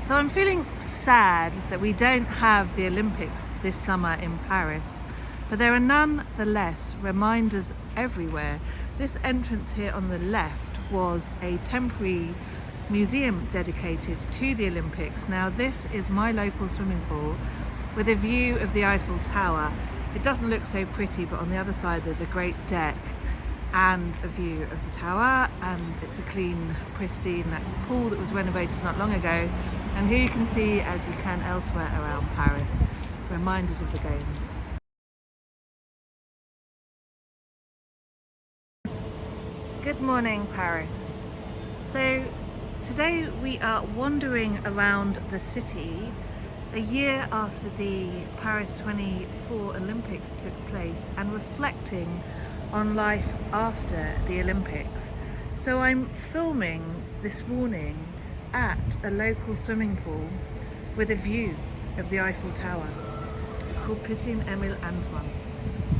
So I'm feeling sad that we don't have the Olympics this summer in Paris, but there are nonetheless reminders everywhere. This entrance here on the left was a temporary museum dedicated to the Olympics. Now this is my local swimming pool with a view of the Eiffel Tower. It doesn't look so pretty, but on the other side there's a great deck and a view of the tower, and it's a clean, pristine pool that was renovated not long ago. And here you can see, as you can elsewhere around Paris, reminders of the games. Good morning, Paris. So today we are wandering around the city a year after the Paris 24 Olympics took place and reflecting on life after the Olympics. So I'm filming this morning at a local swimming pool with a view of the Eiffel Tower. It's called Piscine Émile Antoine.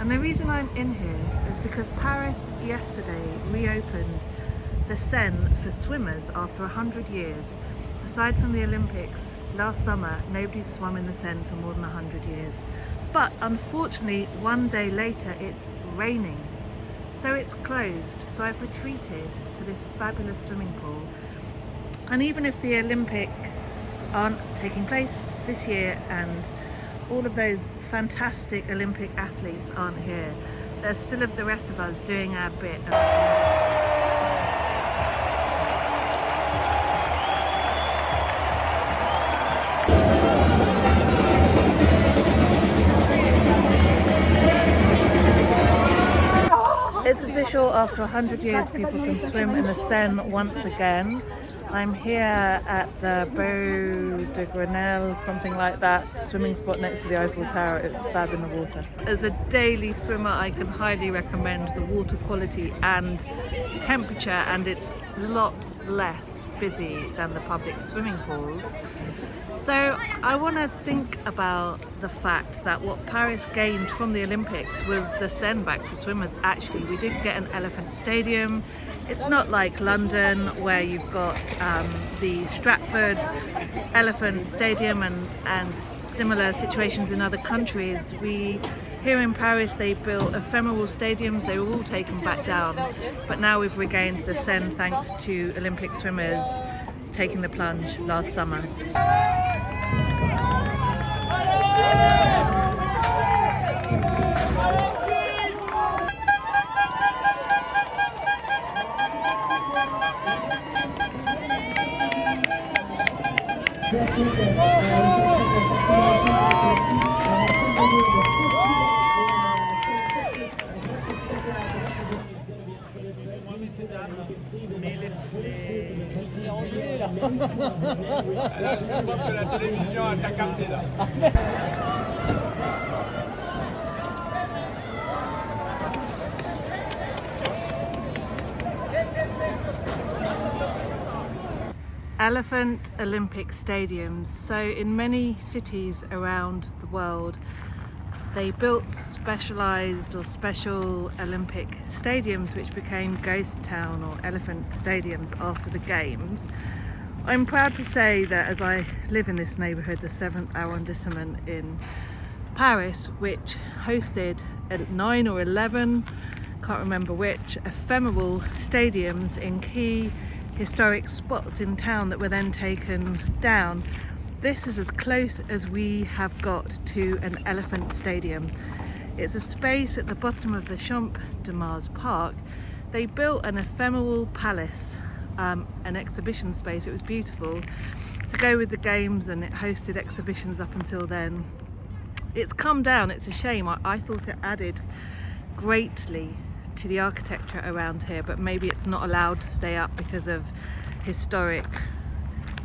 And the reason I'm in here is because Paris yesterday reopened the Seine for swimmers after 100 years. Aside from the Olympics, last summer nobody swum in the Seine for more than 100 years. But unfortunately, one day later it's raining. So it's closed. So I've retreated to this fabulous swimming pool. And even if the Olympics aren't taking place this year and all of those fantastic Olympic athletes aren't here, there's still the rest of us doing our bit. It's official, after 100 years people can swim in the Seine once again. I'm here at the Beau de Grenelle, something like that, swimming spot next to the Eiffel Tower. It's fab in the water. As a daily swimmer, I can highly recommend the water quality and temperature, and it's a lot less busy than the public swimming pools. So I want to think about the fact that what Paris gained from the Olympics was the Seine back for swimmers. Actually, we did get an elephant stadium. It's not like London where you've got the Stratford Elephant Stadium and similar situations in other countries. Here in Paris they built ephemeral stadiums. They were all taken back down, but now we've regained the Seine thanks to Olympic swimmers taking the plunge last summer. Elephant Olympic stadiums. So in many cities around the world they built specialised or special Olympic stadiums which became ghost town or elephant stadiums after the games. I'm proud to say that as I live in this neighbourhood, the 7th arrondissement in Paris, which hosted 9 or 11, can't remember which, ephemeral stadiums in key historic spots in town that were then taken down. This is as close as we have got to an elephant stadium. It's a space at the bottom of the Champ de Mars Park. They built an ephemeral palace, an exhibition space. It was beautiful to go with the games, and it hosted exhibitions up until then. It's come down, it's a shame. I thought it added greatly to the architecture around here, but maybe it's not allowed to stay up because of historic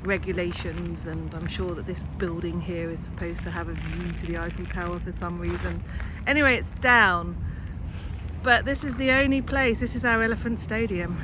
regulations, and I'm sure that this building here is supposed to have a view to the Eiffel Tower for some reason. Anyway, it's down, but this is the only place. This is our elephant stadium.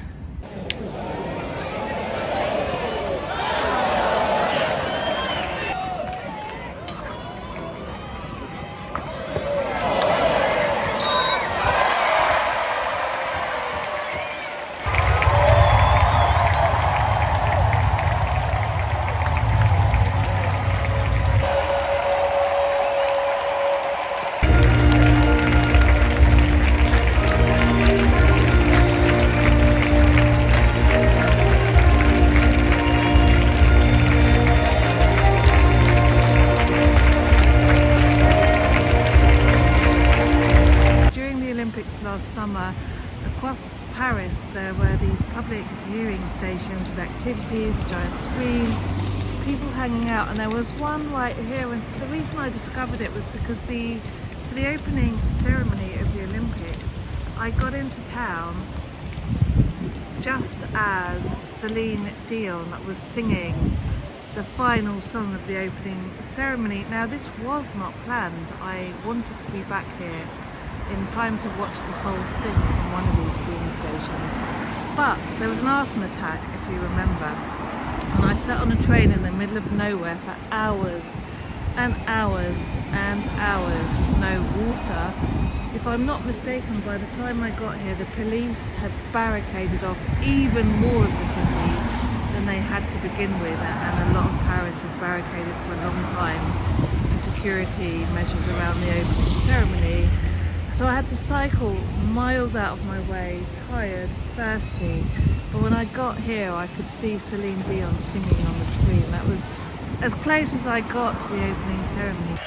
last summer, across Paris there were these public viewing stations with activities, a giant screen, people hanging out, and there was one right here, and the reason I discovered it was because for the opening ceremony of the Olympics, I got into town just as Celine Dion was singing the final song of the opening ceremony. Now this was not planned. I wanted to be back here in time to watch the whole thing from one of these viewing stations. But there was an arson attack, if you remember, and I sat on a train in the middle of nowhere for hours and hours and hours with no water. If I'm not mistaken, by the time I got here, the police had barricaded off even more of the city than they had to begin with, and a lot of Paris was barricaded for a long time for security measures around the opening ceremony. So I had to cycle miles out of my way, tired, thirsty, but when I got here I could see Celine Dion singing on the screen. That was as close as I got to the opening ceremony.